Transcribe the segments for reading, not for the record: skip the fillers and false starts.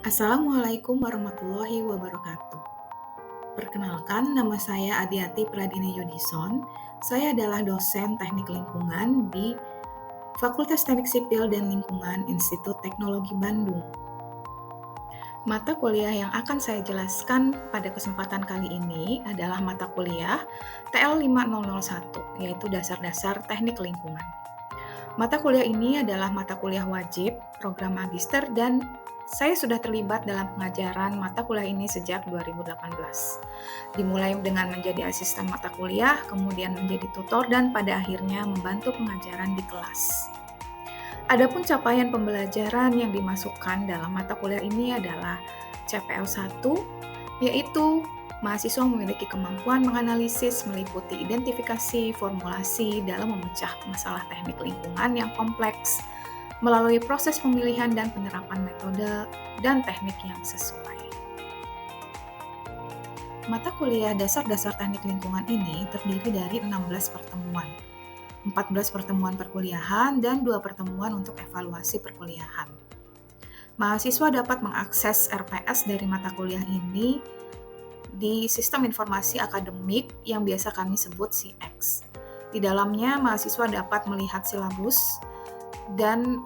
Assalamualaikum warahmatullahi wabarakatuh. Perkenalkan, nama saya Adiati Pradini Yudison. Saya adalah dosen teknik lingkungan di Fakultas Teknik Sipil dan Lingkungan Institut Teknologi Bandung. Mata kuliah yang akan saya jelaskan pada kesempatan kali ini adalah mata kuliah TL 5001, yaitu Dasar-Dasar Teknik Lingkungan. Mata kuliah ini adalah mata kuliah wajib, program magister, dan saya sudah terlibat dalam pengajaran mata kuliah ini sejak 2018. Dimulai dengan menjadi asisten mata kuliah, kemudian menjadi tutor, dan pada akhirnya membantu pengajaran di kelas. Adapun capaian pembelajaran yang dimasukkan dalam mata kuliah ini adalah CPL 1, yaitu mahasiswa memiliki kemampuan menganalisis, meliputi identifikasi, formulasi dalam memecah masalah teknik lingkungan yang kompleks melalui proses pemilihan dan penerapan metode dan teknik yang sesuai. Mata kuliah Dasar-Dasar Teknik Lingkungan ini terdiri dari 16 pertemuan, 14 pertemuan perkuliahan, dan 2 pertemuan untuk evaluasi perkuliahan. Mahasiswa dapat mengakses RPS dari mata kuliah ini di Sistem Informasi Akademik yang biasa kami sebut SIEX. Di dalamnya, mahasiswa dapat melihat silabus dan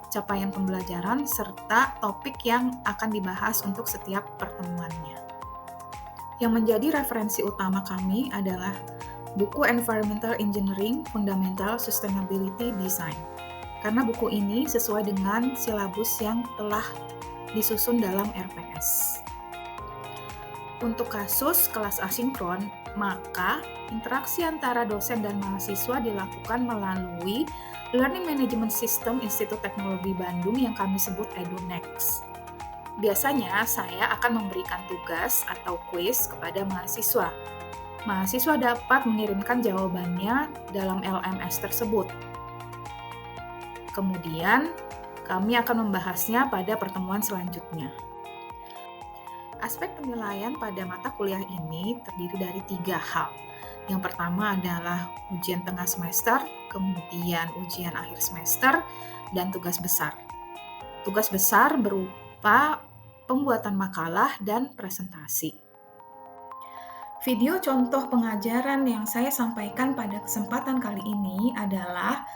capaian pembelajaran serta topik yang akan dibahas untuk setiap pertemuannya. Yang menjadi referensi utama kami adalah buku Environmental Engineering Fundamental Sustainability Design, karena buku ini sesuai dengan silabus yang telah disusun dalam RPS. Untuk kasus kelas asinkron, maka interaksi antara dosen dan mahasiswa dilakukan melalui Learning Management System Institut Teknologi Bandung yang kami sebut EduNext. Biasanya saya akan memberikan tugas atau kuis kepada mahasiswa. Mahasiswa dapat mengirimkan jawabannya dalam LMS tersebut. Kemudian, kami akan membahasnya pada pertemuan selanjutnya. Aspek penilaian pada mata kuliah ini terdiri dari 3 hal. Yang pertama adalah ujian tengah semester, kemudian ujian akhir semester, dan tugas besar. Tugas besar berupa pembuatan makalah dan presentasi. Video contoh pengajaran yang saya sampaikan pada kesempatan kali ini adalah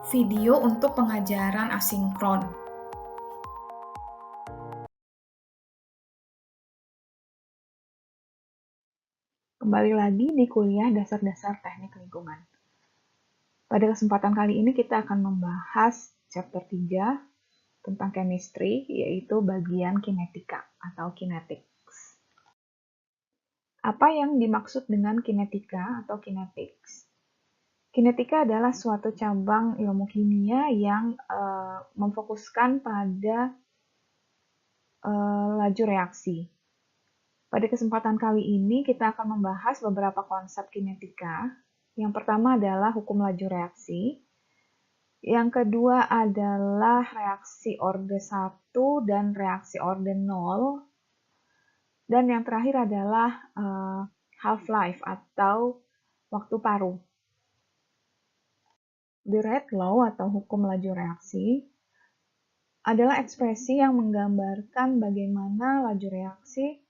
video untuk pengajaran asinkron. Kembali lagi di kuliah Dasar-Dasar Teknik Lingkungan. Pada kesempatan kali ini kita akan membahas chapter 3 tentang chemistry, yaitu bagian kinetika atau kinetics. Apa yang dimaksud dengan kinetika atau kinetics? Kinetika adalah suatu cabang ilmu kimia yang memfokuskan pada laju reaksi. Pada kesempatan kali ini kita akan membahas beberapa konsep kinetika. Yang pertama adalah hukum laju reaksi. Yang kedua adalah reaksi orde 1 dan reaksi orde 0. Dan yang terakhir adalah half-life atau waktu paruh. The Red Law atau hukum laju reaksi adalah ekspresi yang menggambarkan bagaimana laju reaksi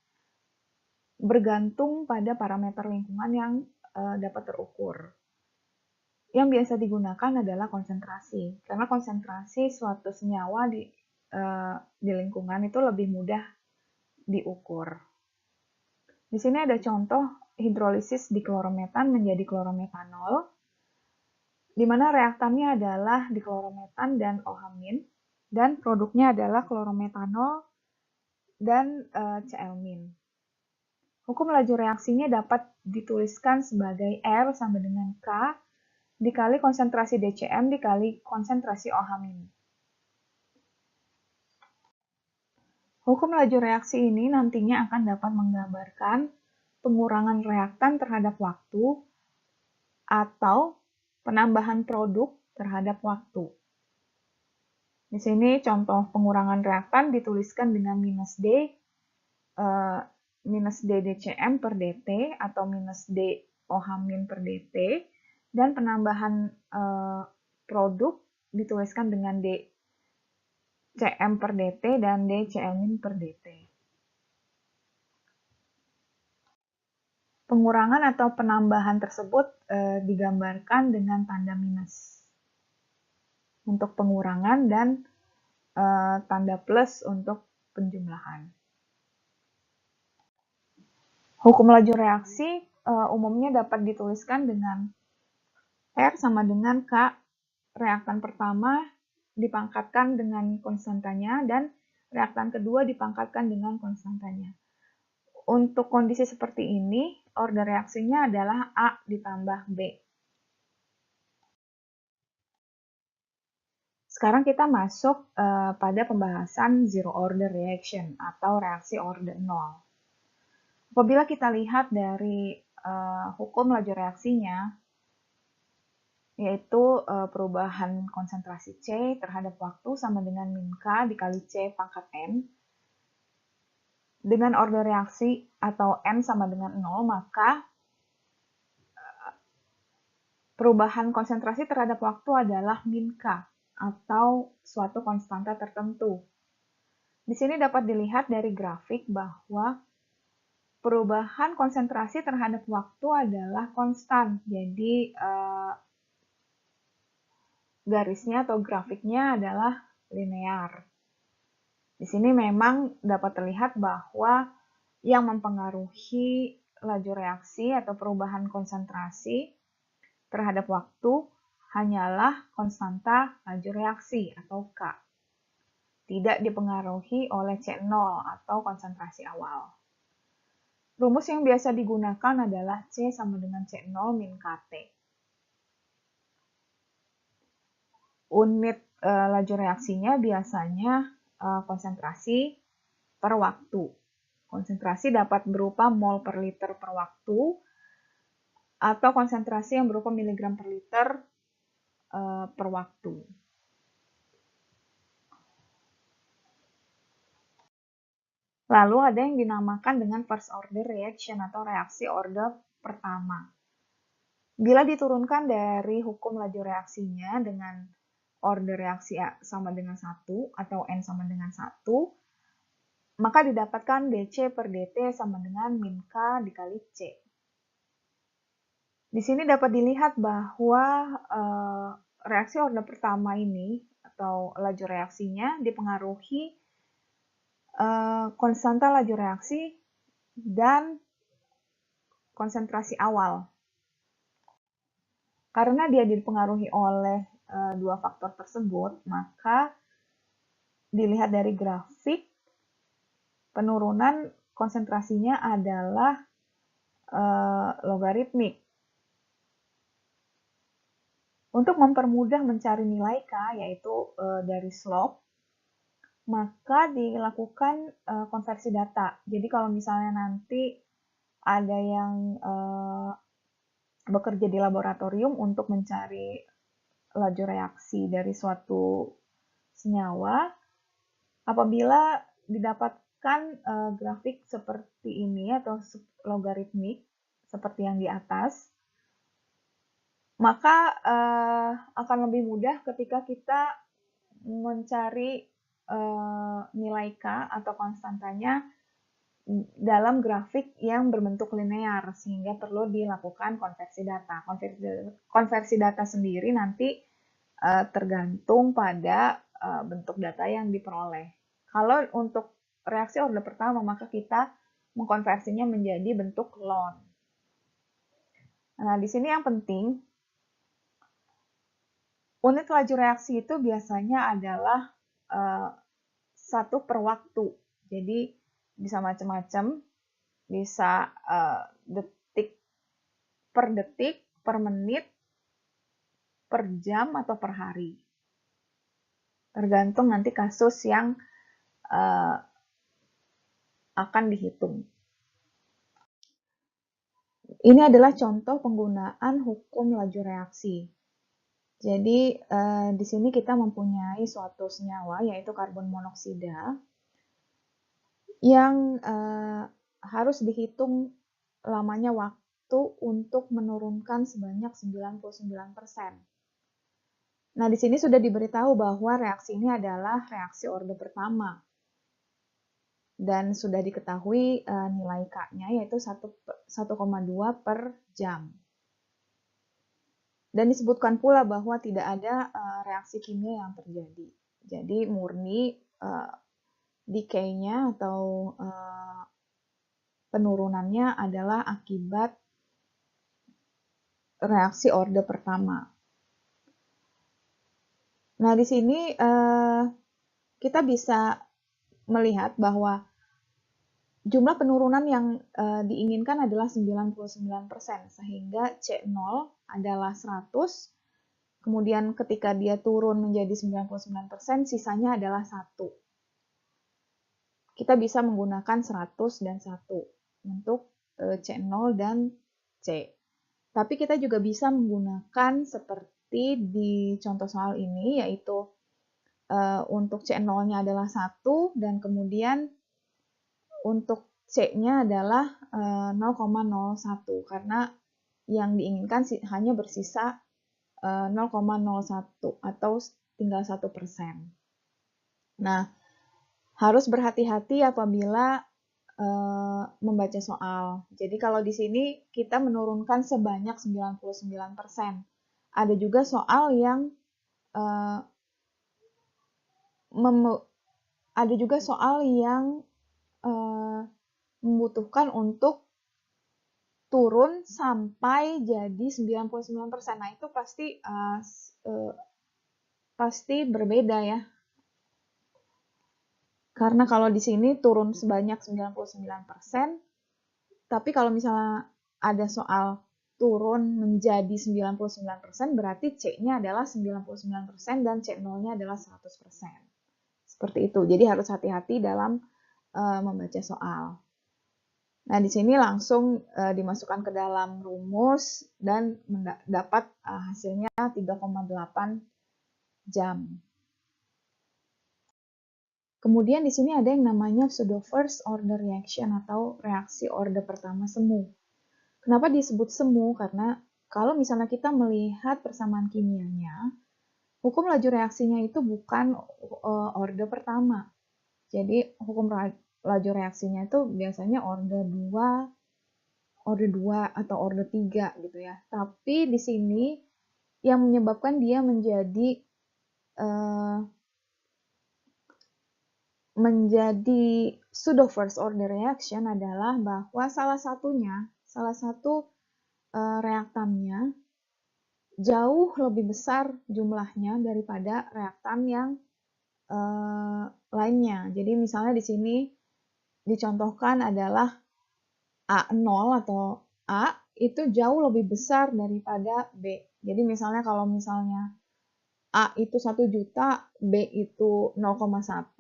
bergantung pada parameter lingkungan yang dapat terukur. Yang biasa digunakan adalah konsentrasi, karena konsentrasi suatu senyawa di lingkungan itu lebih mudah diukur. Di sini ada contoh hidrolisis diklorometan menjadi klorometanol, di mana reaktannya adalah diklorometan dan OH-, dan produknya adalah klorometanol dan Cl-. Hukum laju reaksinya dapat dituliskan sebagai R sama dengan K dikali konsentrasi DCM dikali konsentrasi OH-. Hukum laju reaksi ini nantinya akan dapat menggambarkan pengurangan reaktan terhadap waktu atau penambahan produk terhadap waktu. Di sini contoh pengurangan reaktan dituliskan dengan minus D DCM per dt atau minus D OH- per dt, dan penambahan produk dituliskan dengan D Cm per dt dan dCm per dt. Pengurangan atau penambahan tersebut digambarkan dengan tanda minus untuk pengurangan dan tanda plus untuk penjumlahan. Hukum laju reaksi umumnya dapat dituliskan dengan R sama dengan K. Reaktan pertama dipangkatkan dengan konstantanya dan reaktan kedua dipangkatkan dengan konstantanya. Untuk kondisi seperti ini, order reaksinya adalah A ditambah B. Sekarang kita masuk pada pembahasan zero order reaction atau reaksi order 0. Apabila kita lihat dari hukum laju reaksinya, yaitu perubahan konsentrasi C terhadap waktu sama dengan min K dikali C pangkat N. Dengan order reaksi atau N sama dengan 0, maka perubahan konsentrasi terhadap waktu adalah min K atau suatu konstanta tertentu. Di sini dapat dilihat dari grafik bahwa perubahan konsentrasi terhadap waktu adalah konstan. Jadi garisnya atau grafiknya adalah linear. Di sini memang dapat terlihat bahwa yang mempengaruhi laju reaksi atau perubahan konsentrasi terhadap waktu hanyalah konstanta laju reaksi atau K. Tidak dipengaruhi oleh C0 atau konsentrasi awal. Rumus yang biasa digunakan adalah C sama dengan C0 min KT. Unit laju reaksinya biasanya konsentrasi per waktu. Konsentrasi dapat berupa mol per liter per waktu atau konsentrasi yang berupa miligram per liter per waktu. Lalu ada yang dinamakan dengan first order reaction atau reaksi order pertama. Bila diturunkan dari hukum laju reaksinya dengan order reaksi A sama dengan 1 atau N sama dengan 1, maka didapatkan dC per dt sama dengan min K dikali C. Di sini dapat dilihat bahwa reaksi order pertama ini atau laju reaksinya dipengaruhi konstanta laju reaksi dan konsentrasi awal. Karena dia dipengaruhi oleh dua faktor tersebut, maka dilihat dari grafik penurunan konsentrasinya adalah logaritmik. Untuk mempermudah mencari nilai K, yaitu dari slope, maka dilakukan konversi data. Jadi kalau misalnya nanti ada yang bekerja di laboratorium untuk mencari laju reaksi dari suatu senyawa, apabila didapatkan grafik seperti ini atau logaritmik seperti yang di atas, maka akan lebih mudah ketika kita mencari nilai K atau konstantanya dalam grafik yang berbentuk linear, sehingga perlu dilakukan konversi data. Konversi data sendiri nanti tergantung pada bentuk data yang diperoleh. Kalau untuk reaksi order pertama, maka kita mengkonversinya menjadi bentuk ln. Nah, di sini yang penting, unit laju reaksi itu biasanya adalah 1 per waktu. Jadi bisa macam-macam, bisa detik, per menit, per jam, atau per hari. Tergantung nanti kasus yang akan dihitung. Ini adalah contoh penggunaan hukum laju reaksi. Jadi di sini kita mempunyai suatu senyawa yaitu karbon monoksida yang harus dihitung lamanya waktu untuk menurunkan sebanyak 99%. Nah, di sini sudah diberitahu bahwa reaksi ini adalah reaksi orde pertama. Dan sudah diketahui nilai K-nya yaitu 1,2 per jam. Dan disebutkan pula bahwa tidak ada reaksi kimia yang terjadi. Jadi murni decay-nya atau penurunannya adalah akibat reaksi orde pertama. Nah, di sini kita bisa melihat bahwa jumlah penurunan yang diinginkan adalah 99%, sehingga C0 adalah 100, kemudian ketika dia turun menjadi 99%, sisanya adalah 1. Kita bisa menggunakan 100 dan 1 untuk C0 dan C. Tapi kita juga bisa menggunakan seperti di contoh soal ini, yaitu untuk C0-nya adalah 1 dan kemudian untuk C-nya adalah 0,01 karena yang diinginkan hanya bersisa 0,01 atau tinggal 1%. Nah, harus berhati-hati apabila membaca soal. Jadi kalau di sini kita menurunkan sebanyak 99%. Ada juga soal yang membutuhkan untuk turun sampai jadi 99%. Nah, itu pasti berbeda ya. Karena kalau di sini turun sebanyak 99%, tapi kalau misalnya ada soal turun menjadi 99%, berarti C-nya adalah 99% dan C0-nya adalah 100%. Seperti itu. Jadi harus hati-hati dalam membaca soal. Nah, di sini langsung dimasukkan ke dalam rumus dan dapat hasilnya 3,8 jam. Kemudian di sini ada yang namanya pseudo first order reaction atau reaksi orde pertama semu. Kenapa disebut semu? Karena kalau misalnya kita melihat persamaan kimianya, hukum laju reaksinya itu bukan orde pertama. Jadi hukum laju reaksinya itu biasanya orde 2 atau orde 3 gitu ya. Tapi di sini yang menyebabkan dia menjadi pseudo first order reaction adalah bahwa salah satu reaktannya jauh lebih besar jumlahnya daripada reaktan yang lainnya. Jadi misalnya di sini dicontohkan adalah A0 atau A itu jauh lebih besar daripada B. Jadi misalnya kalau misalnya A itu 1 juta, B itu 0,1,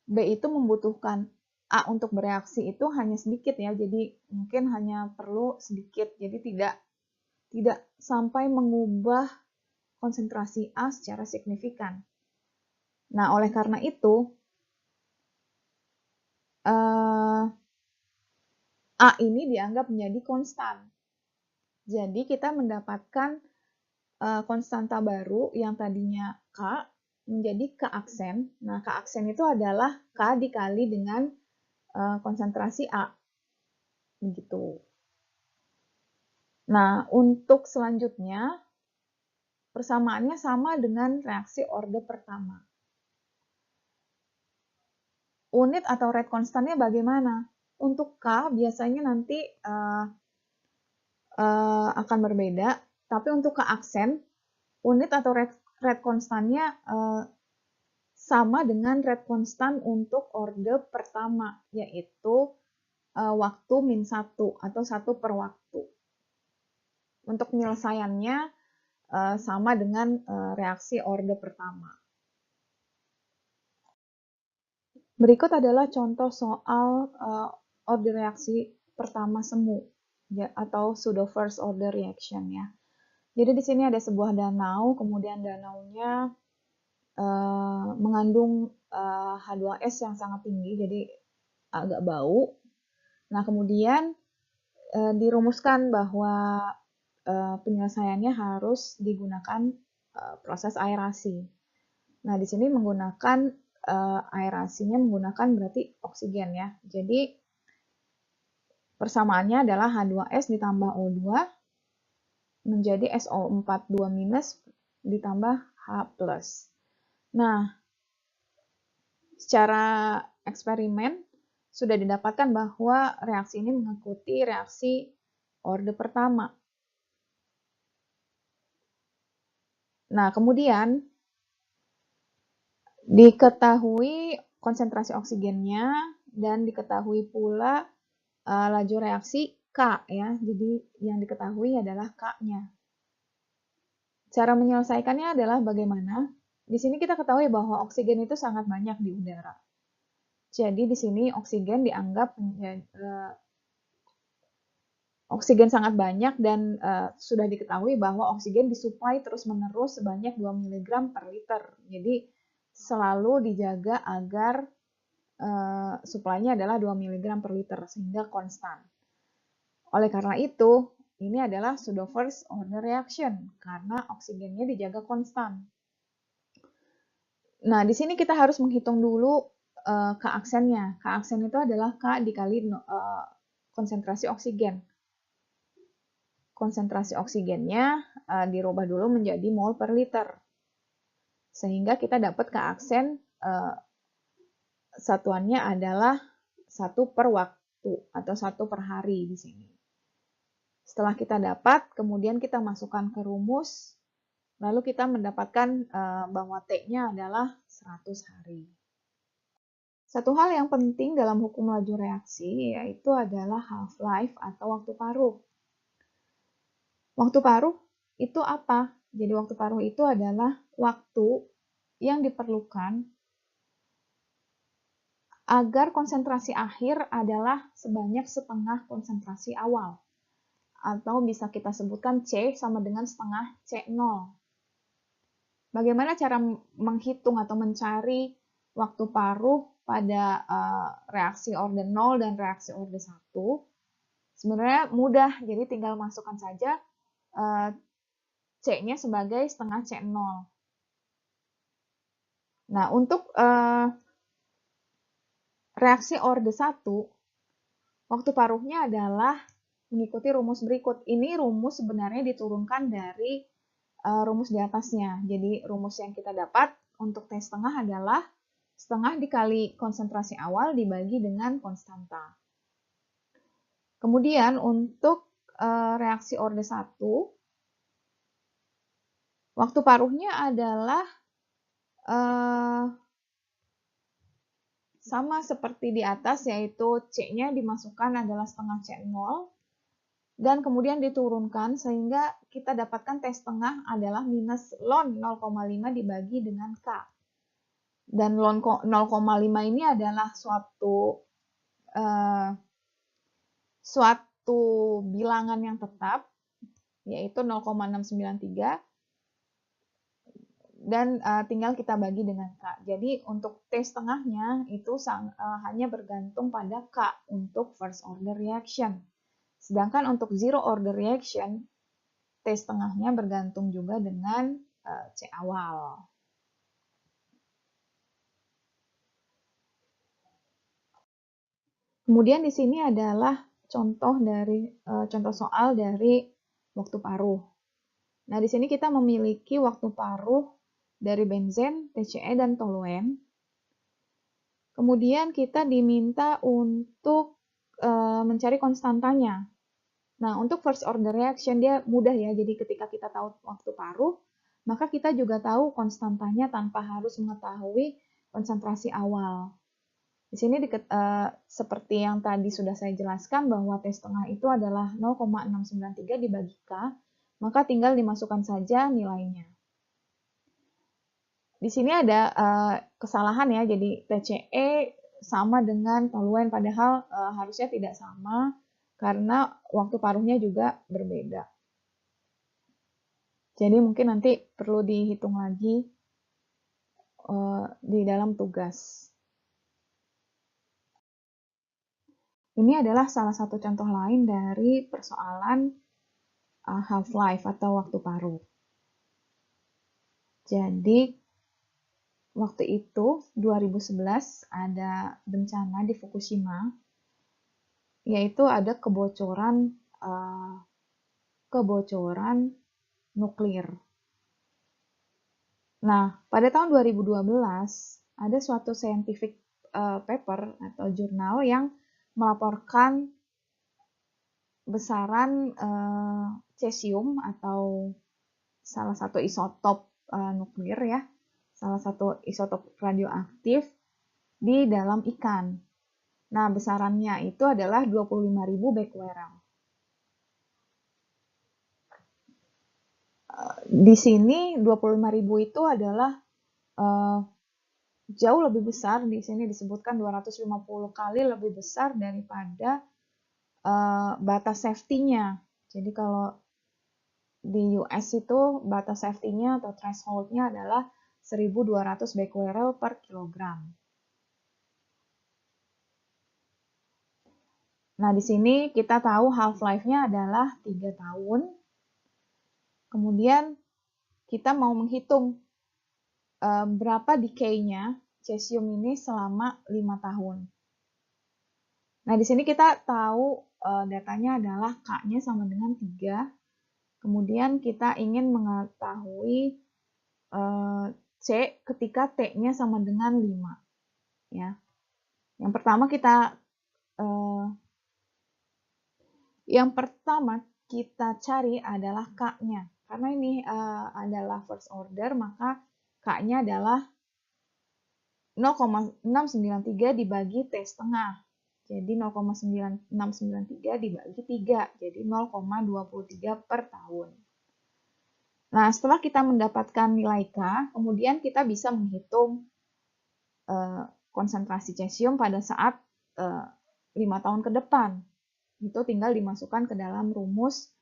B itu membutuhkan A untuk bereaksi itu hanya sedikit ya, jadi mungkin hanya perlu sedikit, jadi tidak sampai mengubah konsentrasi A secara signifikan. Nah, oleh karena itu, A ini dianggap menjadi konstan. Jadi kita mendapatkan konstanta baru yang tadinya K menjadi K aksen. Nah, K aksen itu adalah K dikali dengan konsentrasi A. Begitu. Nah, untuk selanjutnya, persamaannya sama dengan reaksi orde pertama. Unit atau rate konstannya bagaimana? Untuk K biasanya nanti akan berbeda, tapi untuk K aksen, unit atau rate konstannya sama dengan rate konstan untuk orde pertama, yaitu waktu min 1 atau 1 per waktu. Untuk penyelesaiannya sama dengan reaksi orde pertama. Berikut adalah contoh soal order reaksi pertama semu ya, atau pseudo first order reaction ya. Jadi di sini ada sebuah danau, kemudian danaunya mengandung H2S yang sangat tinggi, jadi agak bau. Nah, kemudian dirumuskan bahwa penyelesaiannya harus digunakan proses aerasi. Nah, di sini menggunakan aerasinya menggunakan berarti oksigen ya. Jadi persamaannya adalah H2S ditambah O2 menjadi SO4 2- ditambah H+. Nah, secara eksperimen sudah didapatkan bahwa reaksi ini mengikuti reaksi orde pertama. Nah, kemudian diketahui konsentrasi oksigennya dan diketahui pula laju reaksi K ya. Jadi yang diketahui adalah K-nya. Cara menyelesaikannya adalah bagaimana? Di sini kita ketahui bahwa oksigen itu sangat banyak di udara. Jadi di sini oksigen dianggap oksigen sangat banyak dan sudah diketahui bahwa oksigen disuplai terus-menerus sebanyak 2 mg per liter. Jadi selalu dijaga agar suplainya adalah 2 mg per liter sehingga konstan. Oleh karena itu, ini adalah pseudo first order reaction karena oksigennya dijaga konstan. Nah, di sini kita harus menghitung dulu K aksennya. K aksen itu adalah K dikali konsentrasi oksigen. Konsentrasi oksigennya dirubah dulu menjadi mol per liter. Sehingga kita dapat K aksen satuannya adalah 1 per waktu atau 1 per hari di sini. Setelah kita dapat, kemudian kita masukkan ke rumus, lalu kita mendapatkan bahwa T-nya adalah 100 hari. Satu hal yang penting dalam hukum laju reaksi yaitu adalah half-life atau waktu paruh. Waktu paruh itu apa? Jadi waktu paruh itu adalah waktu yang diperlukan agar konsentrasi akhir adalah sebanyak setengah konsentrasi awal. Atau bisa kita sebutkan C sama dengan setengah C0. Bagaimana cara menghitung atau mencari waktu paruh pada reaksi orde 0 dan reaksi orde 1? Sebenarnya mudah, jadi tinggal masukkan saja C-nya sebagai setengah C0. Nah, untuk reaksi orde 1, waktu paruhnya adalah mengikuti rumus berikut. Ini rumus sebenarnya diturunkan dari rumus di atasnya. Jadi rumus yang kita dapat untuk T setengah adalah setengah dikali konsentrasi awal dibagi dengan konstanta. Kemudian untuk reaksi orde 1, waktu paruhnya adalah sama seperti di atas, yaitu C-nya dimasukkan adalah setengah C0, dan kemudian diturunkan sehingga kita dapatkan T setengah adalah minus ln 0,5 dibagi dengan K. Dan ln 0,5 ini adalah suatu bilangan yang tetap, yaitu 0,693, dan tinggal kita bagi dengan K. Jadi untuk T setengahnya itu hanya bergantung pada K untuk first order reaction. Sedangkan untuk zero order reaction, T setengahnya bergantung juga dengan C awal. Kemudian di sini adalah contoh soal dari waktu paruh. Nah, di sini kita memiliki waktu paruh dari benzen, TCE, dan toluen. Kemudian kita diminta untuk mencari konstantanya. Nah, untuk first order reaction dia mudah ya. Jadi ketika kita tahu waktu paruh, maka kita juga tahu konstantanya tanpa harus mengetahui konsentrasi awal. Di sini seperti yang tadi sudah saya jelaskan bahwa T setengah itu adalah 0,693 dibagi K, maka tinggal dimasukkan saja nilainya. Di sini ada kesalahan ya, jadi TCE sama dengan toluen, padahal harusnya tidak sama karena waktu paruhnya juga berbeda. Jadi mungkin nanti perlu dihitung lagi di dalam tugas. Ini adalah salah satu contoh lain dari persoalan half-life atau waktu paruh. Jadi waktu itu 2011 ada bencana di Fukushima, yaitu ada kebocoran nuklir. Nah, pada tahun 2012 ada suatu scientific paper atau jurnal yang melaporkan besaran cesium atau salah satu isotop nuklir ya, salah satu isotop radioaktif di dalam ikan. Nah, besarannya itu adalah 25.000 becquerel. Di sini 25.000 itu adalah jauh lebih besar, di sini disebutkan 250 kali lebih besar daripada batas safety-nya. Jadi kalau di US itu batas safety-nya atau threshold-nya adalah 1.200 becquerel per kilogram. Nah, di sini kita tahu half-life-nya adalah 3 tahun. Kemudian kita mau menghitung berapa decay-nya cesium ini selama 5 tahun. Nah, di sini kita tahu datanya adalah K-nya sama dengan 3. Kemudian kita ingin mengetahui C ketika T-nya sama dengan 5. Ya. Yang pertama kita cari adalah K-nya. Karena ini adalah first order, maka K-nya adalah 0,693 dibagi T setengah. Jadi 0,693 dibagi 3, jadi 0,23 per tahun. Nah, setelah kita mendapatkan nilai K, kemudian kita bisa menghitung konsentrasi cesium pada saat 5 tahun ke depan. Itu tinggal dimasukkan ke dalam rumus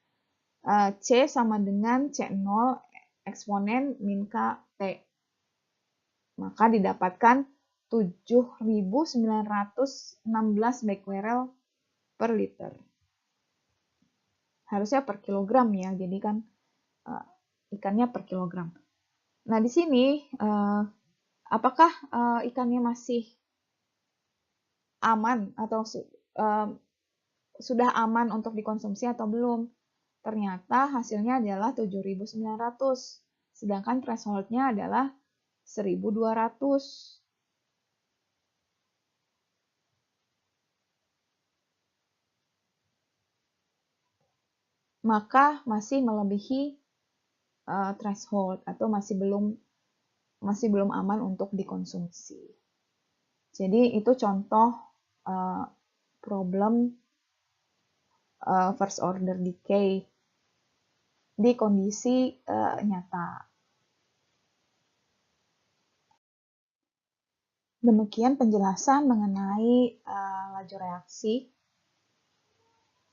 C sama dengan C0 eksponen min K T. Maka didapatkan 7.916 becquerel per liter. Harusnya per kilogram ya, jadi kan ikannya per kilogram. Nah, di sini apakah ikannya masih aman atau sudah aman untuk dikonsumsi atau belum? Ternyata hasilnya adalah 7.900, sedangkan threshold-nya adalah 1.200. Maka masih melebihi threshold atau masih belum aman untuk dikonsumsi. Jadi itu contoh problem first order decay di kondisi nyata. Demikian penjelasan mengenai laju reaksi.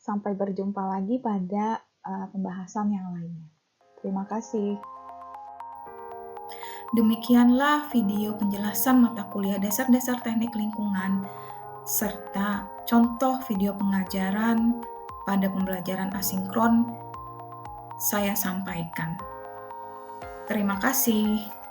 Sampai berjumpa lagi pada pembahasan yang lainnya. Terima kasih. Demikianlah video penjelasan mata kuliah dasar-dasar teknik lingkungan serta contoh video pengajaran pada pembelajaran asinkron saya sampaikan. Terima kasih.